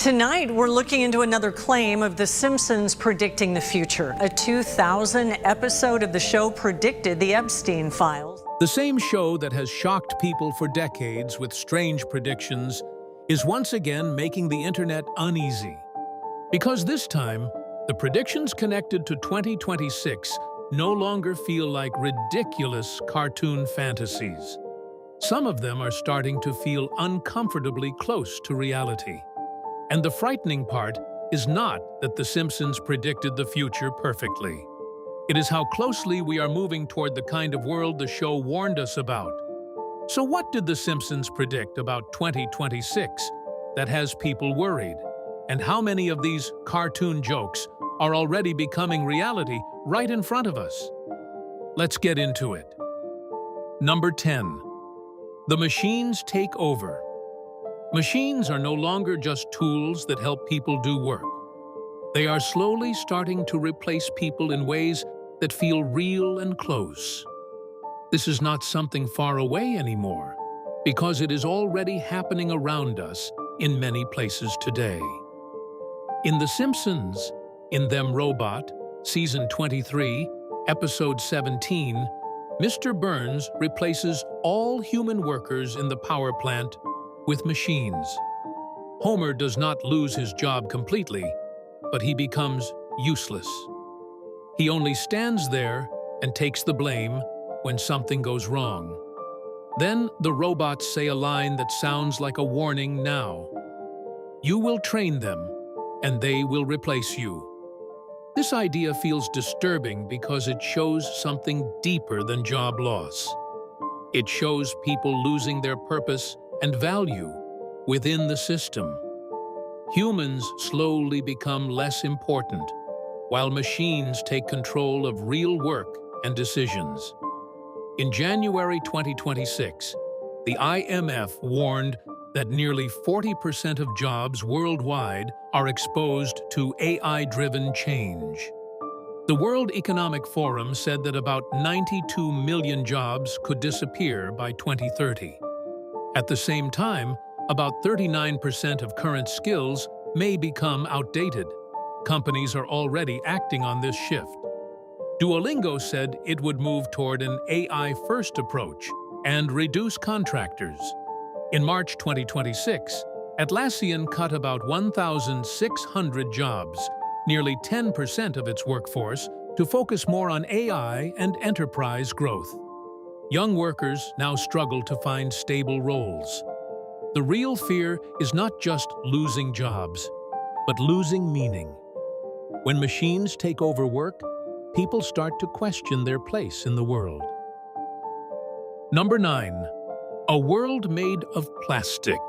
Tonight, we're looking into another claim of The Simpsons predicting the future. A 2000 episode of the show predicted the Epstein files. The same show that has shocked people for decades with strange predictions is once again making the internet uneasy. Because this time, the predictions connected to 2026 no longer feel like ridiculous cartoon fantasies. Some of them are starting to feel uncomfortably close to reality. And the frightening part is not that The Simpsons predicted the future perfectly. It is how closely we are moving toward the kind of world the show warned us about. So what did The Simpsons predict about 2026 that has people worried? And how many of these cartoon jokes are already becoming reality right in front of us? Let's get into it. Number 10. The machines take over. Machines are no longer just tools that help people do work. They are slowly starting to replace people in ways that feel real and close. This is not something far away anymore, because it is already happening around us in many places today. In The Simpsons, in Them Robot, Season 23, Episode 17, Mr. Burns replaces all human workers in the power plant with machines. Homer does not lose his job completely, but he becomes useless. He only stands there and takes the blame when something goes wrong. Then the robots say a line that sounds like a warning now. You will train them, and they will replace you. This idea feels disturbing because it shows something deeper than job loss. It shows people losing their purpose and value within the system. Humans slowly become less important, while machines take control of real work and decisions. In January 2026, the IMF warned that nearly 40% of jobs worldwide are exposed to AI-driven change. The World Economic Forum said that about 92 million jobs could disappear by 2030. At the same time, about 39% of current skills may become outdated. Companies are already acting on this shift. Duolingo said it would move toward an AI-first approach and reduce contractors. In March 2026, Atlassian cut about 1,600 jobs, nearly 10% of its workforce, to focus more on AI and enterprise growth. Young workers now struggle to find stable roles. The real fear is not just losing jobs, but losing meaning. When machines take over work, people start to question their place in the world. Number 9. A world made of plastic.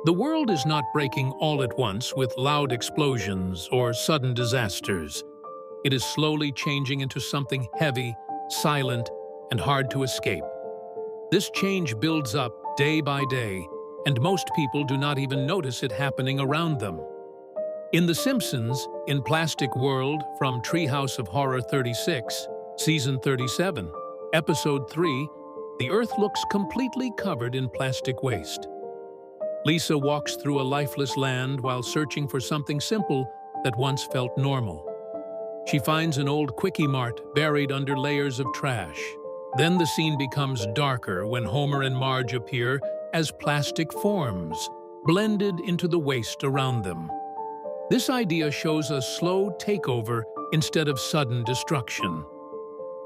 The world is not breaking all at once with loud explosions or sudden disasters. It is slowly changing into something heavy, silent, and hard to escape. This change builds up day by day, and most people do not even notice it happening around them. In The Simpsons, in Plastic World from Treehouse of Horror 36, Season 37, Episode 3, the Earth looks completely covered in plastic waste. Lisa walks through a lifeless land while searching for something simple that once felt normal. She finds an old Quickie Mart buried under layers of trash. Then the scene becomes darker when Homer and Marge appear as plastic forms, blended into the waste around them. This idea shows a slow takeover instead of sudden destruction.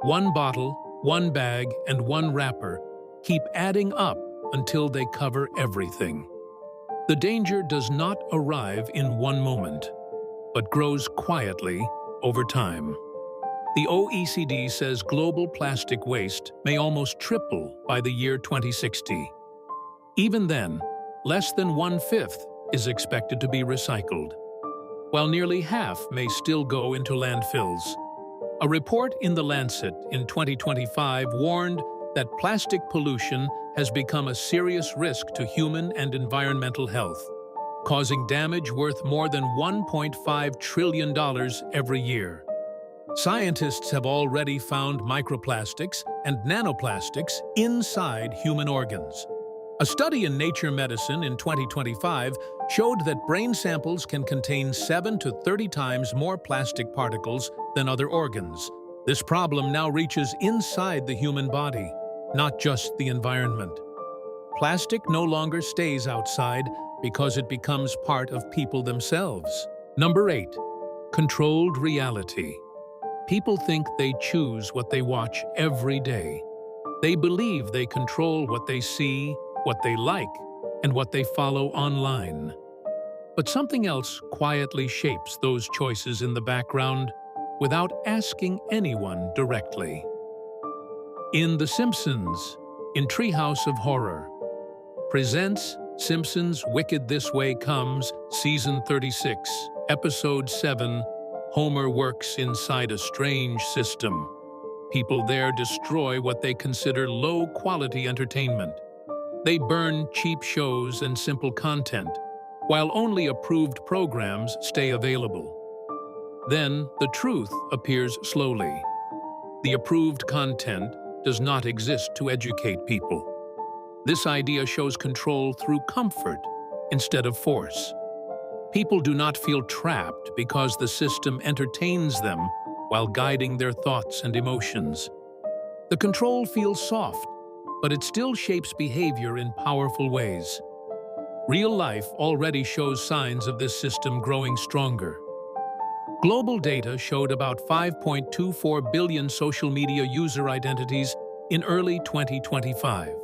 One bottle, one bag, and one wrapper keep adding up until they cover everything. The danger does not arrive in one moment, but grows quietly over time. The OECD says global plastic waste may almost triple by the year 2060. Even then, less than 1/5 is expected to be recycled, while nearly half may still go into landfills. A report in The Lancet in 2025 warned that plastic pollution has become a serious risk to human and environmental health, causing damage worth more than $1.5 trillion every year. Scientists have already found microplastics and nanoplastics inside human organs. A study in Nature Medicine in 2025 showed that brain samples can contain 7 to 30 times more plastic particles than other organs. This problem now reaches inside the human body, not just the environment. Plastic no longer stays outside because it becomes part of people themselves. Number 8. Controlled reality. People think they choose what they watch every day. They believe they control what they see, what they like, and what they follow online. But something else quietly shapes those choices in the background without asking anyone directly. In The Simpsons, in Treehouse of Horror, presents Simpsons Wicked This Way Comes, Season 36, Episode 7, Homer works inside a strange system. People there destroy what they consider low-quality entertainment. They burn cheap shows and simple content, while only approved programs stay available. Then the truth appears slowly. The approved content does not exist to educate people. This idea shows control through comfort instead of force. People do not feel trapped because the system entertains them while guiding their thoughts and emotions. The control feels soft, but it still shapes behavior in powerful ways. Real life already shows signs of this system growing stronger. Global data showed about 5.24 billion social media user identities in early 2025.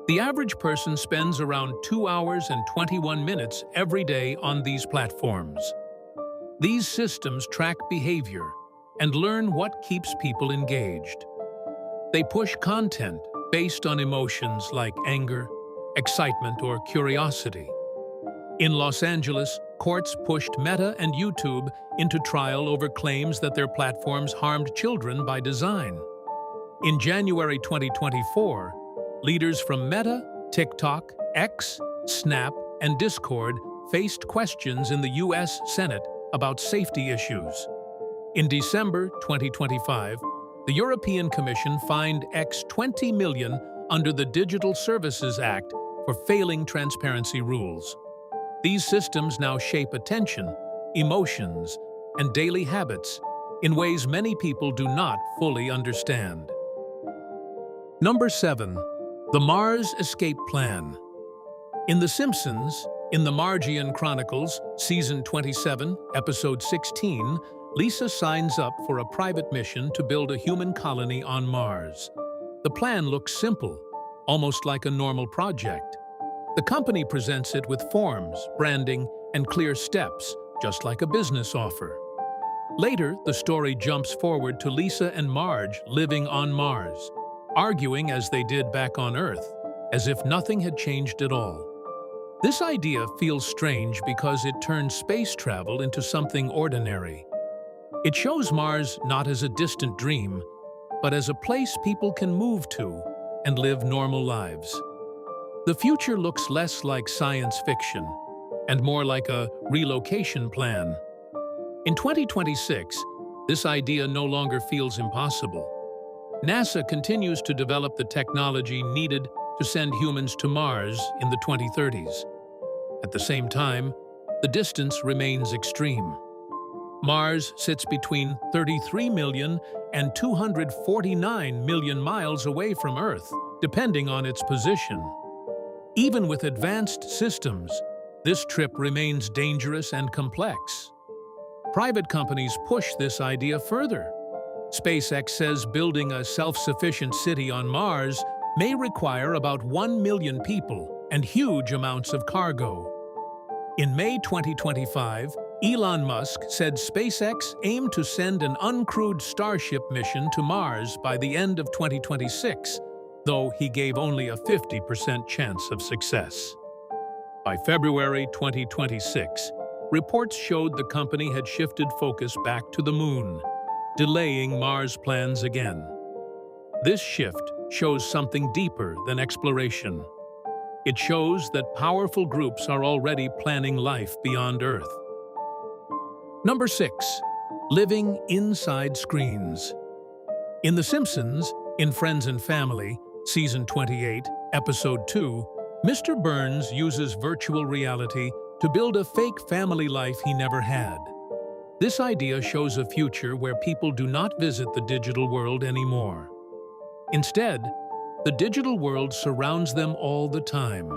The average person spends around 2 hours and 21 minutes every day on these platforms. These systems track behavior and learn what keeps people engaged. They push content based on emotions like anger, excitement, or curiosity. In Los Angeles, courts pushed Meta and YouTube into trial over claims that their platforms harmed children by design. In January 2024, leaders from Meta, TikTok, X, Snap, and Discord faced questions in the U.S. Senate about safety issues. In December 2025, the European Commission fined X $20 million under the Digital Services Act for failing transparency rules. These systems now shape attention, emotions, and daily habits in ways many people do not fully understand. Number 7. The Mars Escape Plan. In The Simpsons, in the Margian Chronicles, Season 27, Episode 16, Lisa signs up for a private mission to build a human colony on Mars. The plan looks simple, almost like a normal project. The company presents it with forms, branding, and clear steps, just like a business offer. Later, the story jumps forward to Lisa and Marge living on Mars, arguing as they did back on Earth, as if nothing had changed at all. This idea feels strange because it turns space travel into something ordinary. It shows Mars not as a distant dream, but as a place people can move to and live normal lives. The future looks less like science fiction and more like a relocation plan. In 2026, this idea no longer feels impossible. NASA continues to develop the technology needed to send humans to Mars in the 2030s. At the same time, the distance remains extreme. Mars sits between 33 million and 249 million miles away from Earth, depending on its position. Even with advanced systems, this trip remains dangerous and complex. Private companies push this idea further. SpaceX says building a self-sufficient city on Mars may require about 1 million people and huge amounts of cargo. In May 2025, Elon Musk said SpaceX aimed to send an uncrewed Starship mission to Mars by the end of 2026, though he gave only a 50% chance of success. By February 2026, reports showed the company had shifted focus back to the Moon, delaying Mars plans again. This shift shows something deeper than exploration. It shows that powerful groups are already planning life beyond Earth. Number 6. Living inside screens. In The Simpsons, in Friends and Family, Season 28, Episode 2, Mr. Burns uses virtual reality to build a fake family life he never had. This idea shows a future where people do not visit the digital world anymore. Instead, the digital world surrounds them all the time.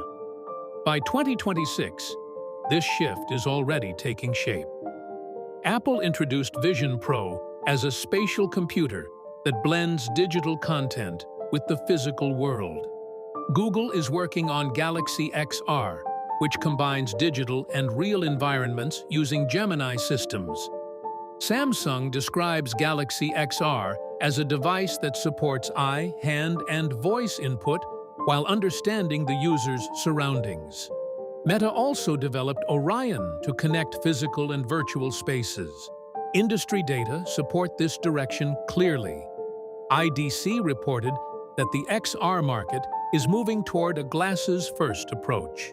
By 2026, this shift is already taking shape. Apple introduced Vision Pro as a spatial computer that blends digital content with the physical world. Google is working on Galaxy XR, which combines digital and real environments using Gemini systems. Samsung describes Galaxy XR as a device that supports eye, hand, and voice input while understanding the user's surroundings. Meta also developed Orion to connect physical and virtual spaces. Industry data support this direction clearly. IDC reported that the XR market is moving toward a glasses-first approach.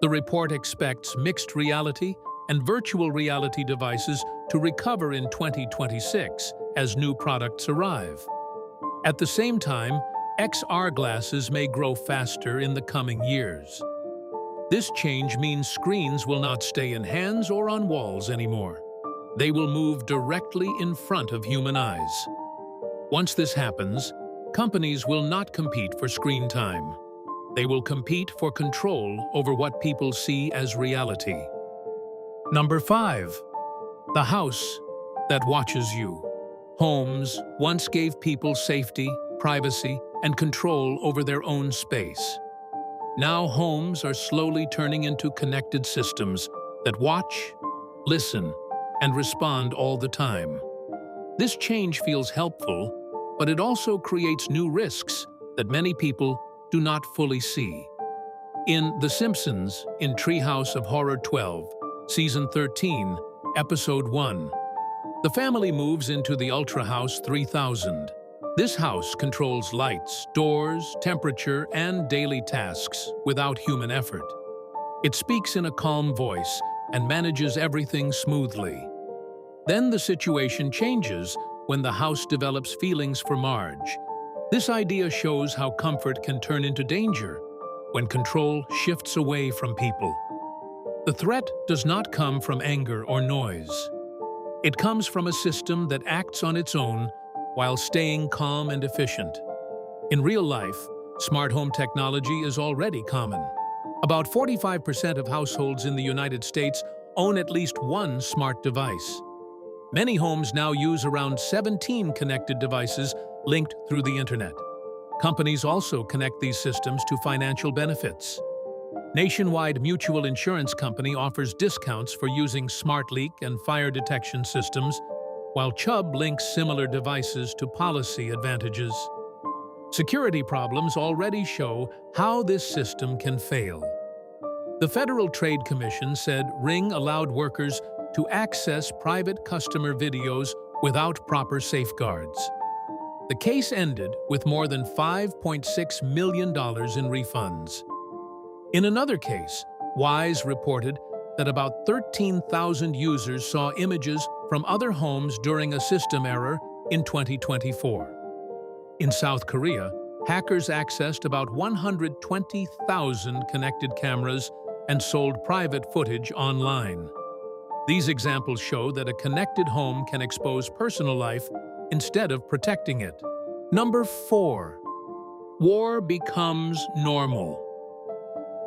The report expects mixed reality and virtual reality devices to recover in 2026 as new products arrive. At the same time, XR glasses may grow faster in the coming years. This change means screens will not stay in hands or on walls anymore. They will move directly in front of human eyes. Once this happens, companies will not compete for screen time. They will compete for control over what people see as reality. Number 5. The house that watches you. Homes once gave people safety, privacy, and control over their own space. Now homes are slowly turning into connected systems that watch, listen, and respond all the time. This change feels helpful, but it also creates new risks that many people do not fully see. In The Simpsons, in Treehouse of Horror 12, Season 13, Episode 1, the family moves into the Ultra House 3000. This house controls lights, doors, temperature, and daily tasks without human effort. It speaks in a calm voice and manages everything smoothly. Then the situation changes when the house develops feelings for Marge. This idea shows how comfort can turn into danger when control shifts away from people. The threat does not come from anger or noise. It comes from a system that acts on its own while staying calm and efficient. In real life, smart home technology is already common. About 45% of households in the United States own at least one smart device. Many homes now use around 17 connected devices linked through the internet. Companies also connect these systems to financial benefits. Nationwide Mutual Insurance Company offers discounts for using smart leak and fire detection systems, while Chubb links similar devices to policy advantages. Security problems already show how this system can fail. The Federal Trade Commission said Ring allowed workers to access private customer videos without proper safeguards. The case ended with more than $5.6 million in refunds. In another case, Wise reported that about 13,000 users saw images from other homes during a system error in 2024. In South Korea, hackers accessed about 120,000 connected cameras and sold private footage online. These examples show that a connected home can expose personal life instead of protecting it. Number 4. War becomes normal.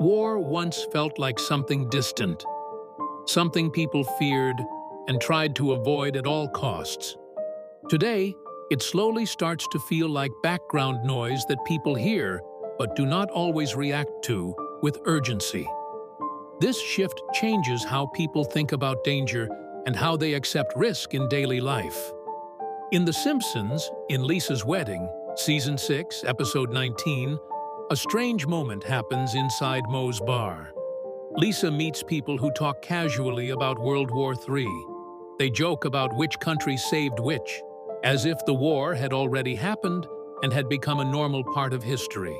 War once felt like something distant, something people feared and tried to avoid at all costs. Today, it slowly starts to feel like background noise that people hear but do not always react to with urgency. This shift changes how people think about danger and how they accept risk in daily life. In The Simpsons, in Lisa's Wedding, Season 6, Episode 19, a strange moment happens inside Moe's bar. Lisa meets people who talk casually about World War III. They joke about which country saved which, as if the war had already happened and had become a normal part of history.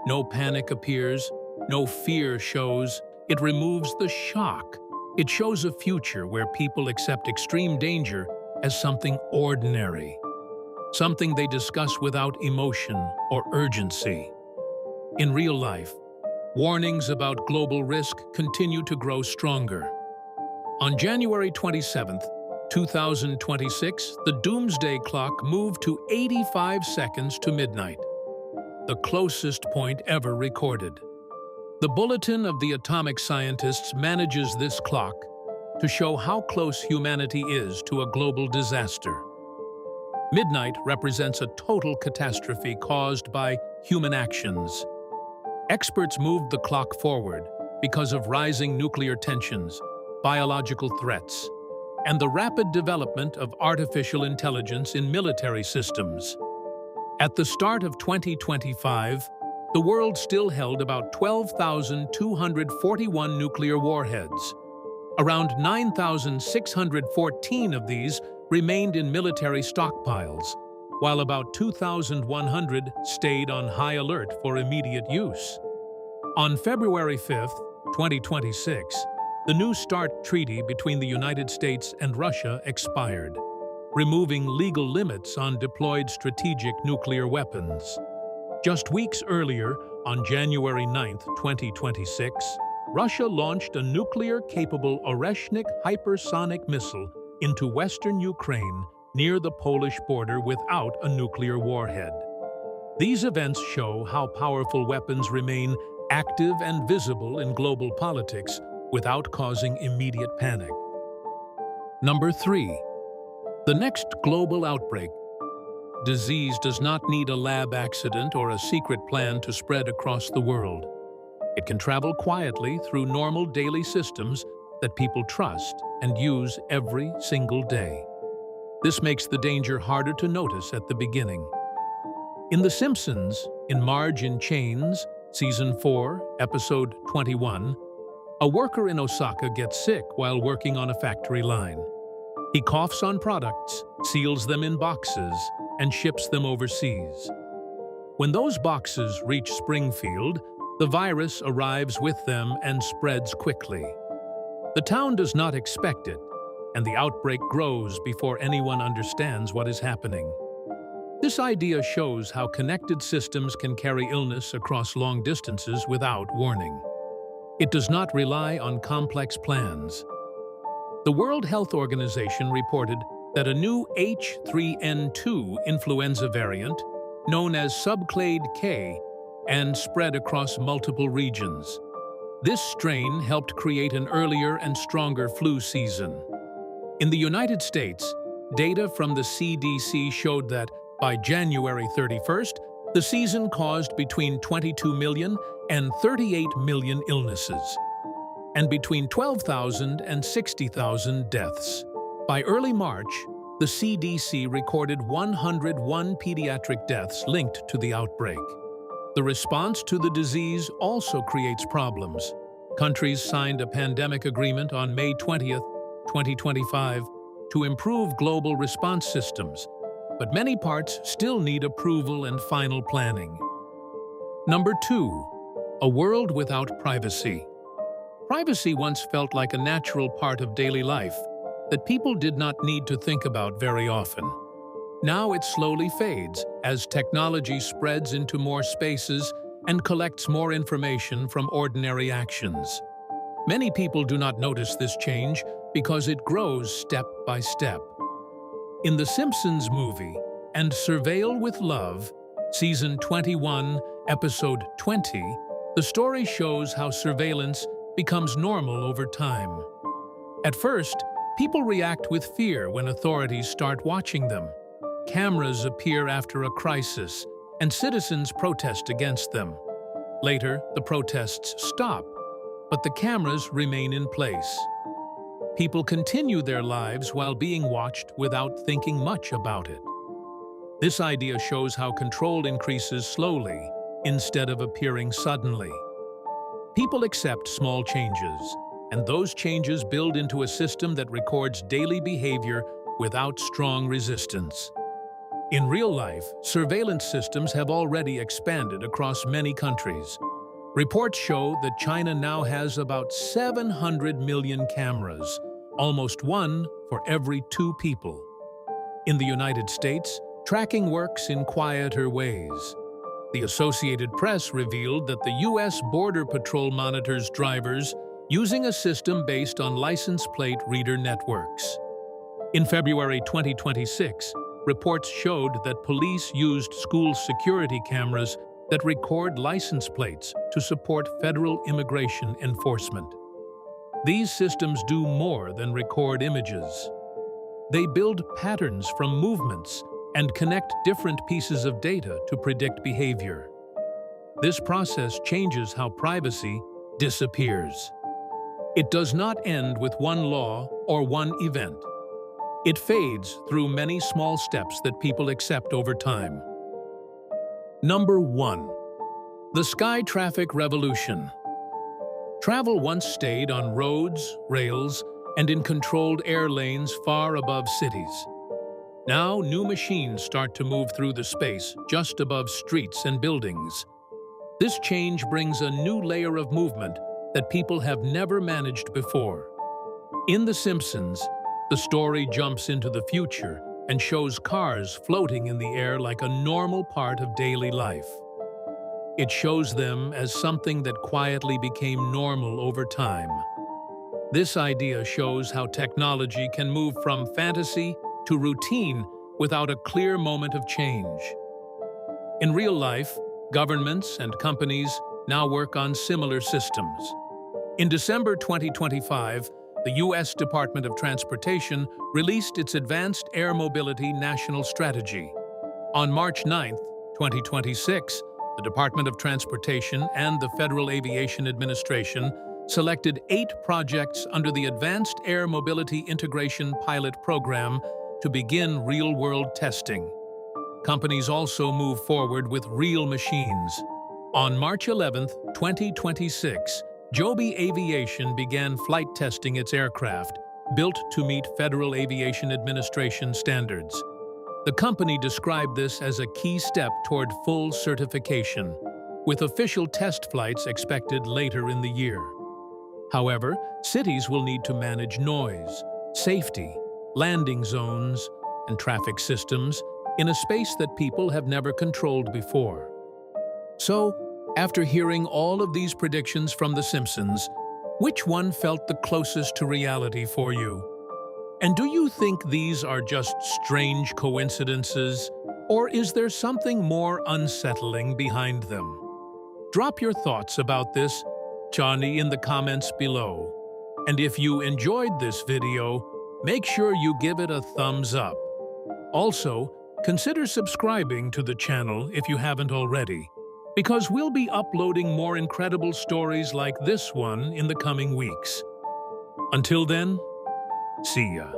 No panic appears, no fear shows. It removes the shock. It shows a future where people accept extreme danger as something ordinary, something they discuss without emotion or urgency. In real life, warnings about global risk continue to grow stronger. On January 27, 2026, the doomsday clock moved to 85 seconds to midnight, the closest point ever recorded. The Bulletin of the Atomic Scientists manages this clock to show how close humanity is to a global disaster. Midnight represents a total catastrophe caused by human actions. Experts moved the clock forward because of rising nuclear tensions, biological threats, and the rapid development of artificial intelligence in military systems. At the start of 2025, the world still held about 12,241 nuclear warheads. Around 9,614 of these remained in military stockpiles, while about 2,100 stayed on high alert for immediate use. On February 5, 2026, the New START treaty between the United States and Russia expired, removing legal limits on deployed strategic nuclear weapons. Just weeks earlier, on January 9, 2026, Russia launched a nuclear-capable Oreshnik hypersonic missile into western Ukraine near the Polish border without a nuclear warhead. These events show how powerful weapons remain active and visible in global politics without causing immediate panic. Number 3. The next global outbreak. Disease does not need a lab accident or a secret plan to spread across the world. It can travel quietly through normal daily systems that people trust and use every single day. This makes the danger harder to notice at the beginning. In The Simpsons, in Marge in Chains, Season 4, Episode 21, a worker in Osaka gets sick while working on a factory line. He coughs on products, seals them in boxes, and ships them overseas. When those boxes reach Springfield, the virus arrives with them and spreads quickly. The town does not expect it, and the outbreak grows before anyone understands what is happening. This idea shows how connected systems can carry illness across long distances without warning. It does not rely on complex plans. The World Health Organization reported that a new H3N2 influenza variant, known as subclade K, and spread across multiple regions. This strain helped create an earlier and stronger flu season. In the United States, data from the CDC showed that by January 31st, the season caused between 22 million and 38 million illnesses, and between 12,000 and 60,000 deaths. By early March, the CDC recorded 101 pediatric deaths linked to the outbreak. The response to the disease also creates problems. Countries signed a pandemic agreement on May 20th, 2025, to improve global response systems, but many parts still need approval and final planning. Number 2. A world without privacy. Privacy once felt like a natural part of daily life that people did not need to think about very often. Now it slowly fades as technology spreads into more spaces and collects more information from ordinary actions. Many people do not notice this change because it grows step by step. In The Simpsons movie and Surveil with Love, Season 21, Episode 20, the story shows how surveillance becomes normal over time. At first, people react with fear when authorities start watching them. Cameras appear after a crisis, and citizens protest against them. Later, the protests stop, but the cameras remain in place. People continue their lives while being watched without thinking much about it. This idea shows how control increases slowly instead of appearing suddenly. People accept small changes, and those changes build into a system that records daily behavior without strong resistance. In real life, surveillance systems have already expanded across many countries. Reports show that China now has about 700 million cameras, almost one for every 2 people. In the United States, tracking works in quieter ways. The Associated Press revealed that the U.S. Border Patrol monitors drivers using a system based on license plate reader networks. In February 2026, reports showed that police used school security cameras that record license plates to support federal immigration enforcement. These systems do more than record images. They build patterns from movements and connect different pieces of data to predict behavior. This process changes how privacy disappears. It does not end with one law or one event. It fades through many small steps that people accept over time. Number 1. The Sky Traffic Revolution. Travel once stayed on roads, rails, and in controlled air lanes far above cities. Now, new machines start to move through the space just above streets and buildings. This change brings a new layer of movement that people have never managed before. In The Simpsons, the story jumps into the future and shows cars floating in the air like a normal part of daily life. It shows them as something that quietly became normal over time. This idea shows how technology can move from fantasy to routine without a clear moment of change. In real life, governments and companies now work on similar systems. In December 2025, the U.S. Department of Transportation released its Advanced Air Mobility National Strategy. On March 9, 2026, the Department of Transportation and the Federal Aviation Administration selected 8 projects under the Advanced Air Mobility Integration Pilot Program to begin real-world testing. Companies also move forward with real machines. On March 11, 2026, Joby Aviation began flight testing its aircraft, built to meet Federal Aviation Administration standards. The company described this as a key step toward full certification, with official test flights expected later in the year. However, cities will need to manage noise, safety, landing zones, and traffic systems in a space that people have never controlled before. So, after hearing all of these predictions from The Simpsons, which one felt the closest to reality for you? And do you think these are just strange coincidences, or is there something more unsettling behind them? Drop your thoughts about this, Johnny, in the comments below. And if you enjoyed this video, make sure you give it a thumbs up. Also, consider subscribing to the channel if you haven't already, because we'll be uploading more incredible stories like this one in the coming weeks. Until then, see ya.